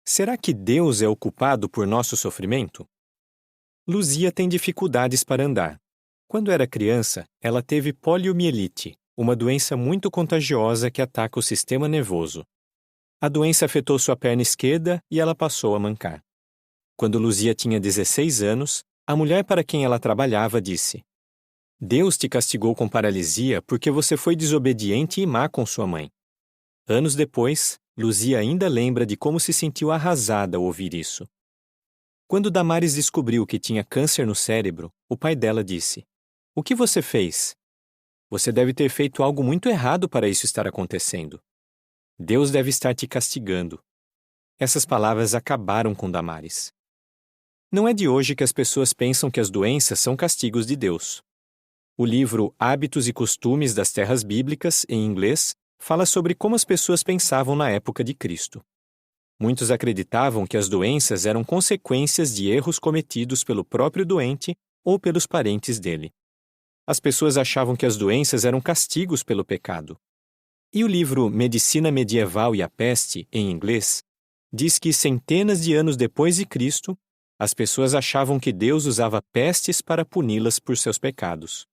Será que Deus é o culpado por nosso sofrimento? Luzia tem dificuldades para andar. Quando era criança, ela teve poliomielite, uma doença muito contagiosa que ataca o sistema nervoso. A doença afetou sua perna esquerda e ela passou a mancar. Quando Luzia tinha 16 anos, a mulher para quem ela trabalhava disse: Deus te castigou com paralisia porque você foi desobediente e má com sua mãe. Anos depois, Luzia ainda lembra de como se sentiu arrasada ao ouvir isso. Quando Damares descobriu que tinha câncer no cérebro, o pai dela disse: O que você fez? Você deve ter feito algo muito errado para isso estar acontecendo. Deus deve estar te castigando. Essas palavras acabaram com Damares. Não é de hoje que as pessoas pensam que as doenças são castigos de Deus. O livro Hábitos e Costumes das Terras Bíblicas, em inglês, fala sobre como as pessoas pensavam na época de Cristo. Muitos acreditavam que as doenças eram consequências de erros cometidos pelo próprio doente ou pelos parentes dele. As pessoas achavam que as doenças eram castigos pelo pecado. E o livro Medicina Medieval e a Peste, em inglês, diz que centenas de anos depois de Cristo, as pessoas achavam que Deus usava pestes para puni-las por seus pecados.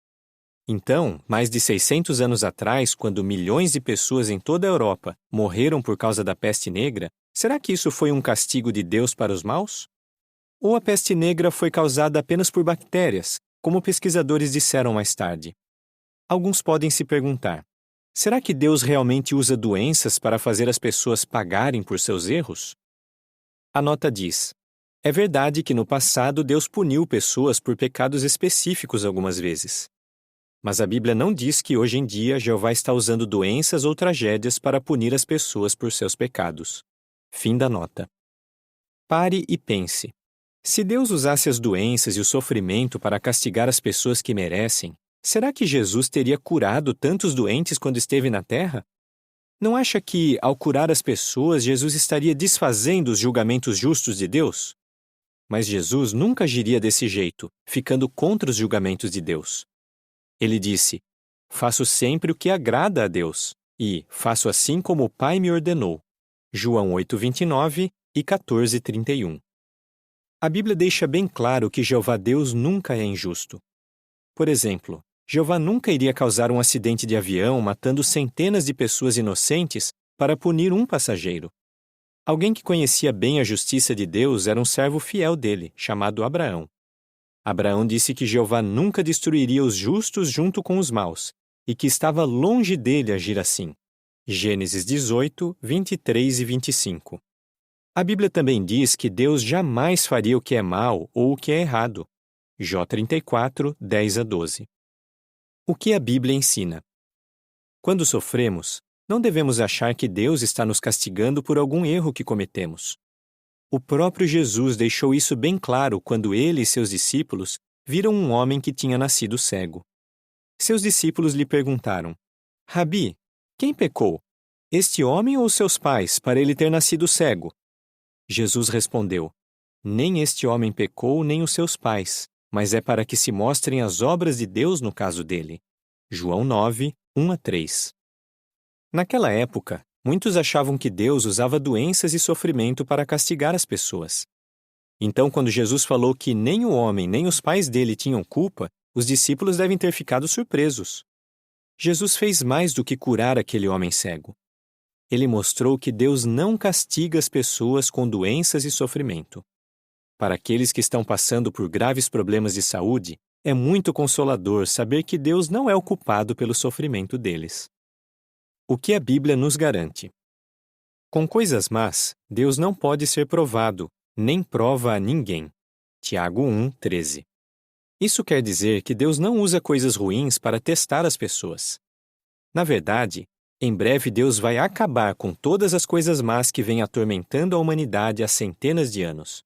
Então, mais de 600 anos atrás, quando milhões de pessoas em toda a Europa morreram por causa da peste negra, será que isso foi um castigo de Deus para os maus? Ou a peste negra foi causada apenas por bactérias, como pesquisadores disseram mais tarde? Alguns podem se perguntar: será que Deus realmente usa doenças para fazer as pessoas pagarem por seus erros? A nota diz: é verdade que no passado Deus puniu pessoas por pecados específicos algumas vezes. Mas a Bíblia não diz que hoje em dia Jeová está usando doenças ou tragédias para punir as pessoas por seus pecados. Fim da nota. Pare e pense. Se Deus usasse as doenças e o sofrimento para castigar as pessoas que merecem, será que Jesus teria curado tantos doentes quando esteve na Terra? Não acha que, ao curar as pessoas, Jesus estaria desfazendo os julgamentos justos de Deus? Mas Jesus nunca agiria desse jeito, ficando contra os julgamentos de Deus. Ele disse: faço sempre o que agrada a Deus, e faço assim como o Pai me ordenou. João 8:29 e 14:31. A Bíblia deixa bem claro que Jeová Deus nunca é injusto. Por exemplo, Jeová nunca iria causar um acidente de avião matando centenas de pessoas inocentes para punir um passageiro. Alguém que conhecia bem a justiça de Deus era um servo fiel dele, chamado Abraão. Abraão disse que Jeová nunca destruiria os justos junto com os maus, e que estava longe dele agir assim. Gênesis 18, 23 e 25. A Bíblia também diz que Deus jamais faria o que é mal ou o que é errado. Jó 34, 10 a 12. O que a Bíblia ensina? Quando sofremos, não devemos achar que Deus está nos castigando por algum erro que cometemos. O próprio Jesus deixou isso bem claro quando ele e seus discípulos viram um homem que tinha nascido cego. Seus discípulos lhe perguntaram: Rabi, quem pecou? Este homem ou seus pais, para ele ter nascido cego? Jesus respondeu: Nem este homem pecou, nem os seus pais, mas é para que se mostrem as obras de Deus no caso dele. João 9, 1 a 3. Naquela época, muitos achavam que Deus usava doenças e sofrimento para castigar as pessoas. Então, quando Jesus falou que nem o homem nem os pais dele tinham culpa, os discípulos devem ter ficado surpresos. Jesus fez mais do que curar aquele homem cego. Ele mostrou que Deus não castiga as pessoas com doenças e sofrimento. Para aqueles que estão passando por graves problemas de saúde, é muito consolador saber que Deus não é o culpado pelo sofrimento deles. O que a Bíblia nos garante? Com coisas más, Deus não pode ser provado, nem prova a ninguém. Tiago 1, 13. Isso quer dizer que Deus não usa coisas ruins para testar as pessoas. Na verdade, em breve Deus vai acabar com todas as coisas más que vêm atormentando a humanidade há centenas de anos.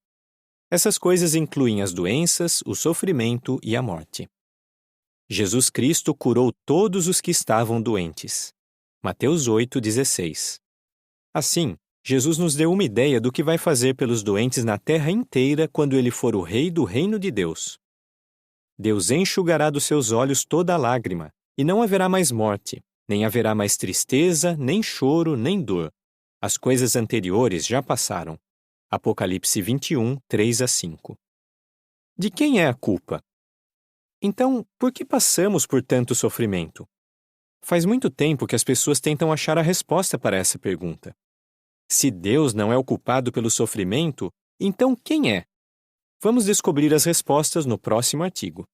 Essas coisas incluem as doenças, o sofrimento e a morte. Jesus Cristo curou todos os que estavam doentes. Mateus 8,16. Assim, Jesus nos deu uma ideia do que vai fazer pelos doentes na terra inteira quando ele for o rei do reino de Deus. Deus enxugará dos seus olhos toda lágrima, e não haverá mais morte, nem haverá mais tristeza, nem choro, nem dor. As coisas anteriores já passaram. Apocalipse 21, 3 a 5. De quem é a culpa? Então, por que passamos por tanto sofrimento? Faz muito tempo que as pessoas tentam achar a resposta para essa pergunta. Se Deus não é o culpado pelo sofrimento, então quem é? Vamos descobrir as respostas no próximo artigo.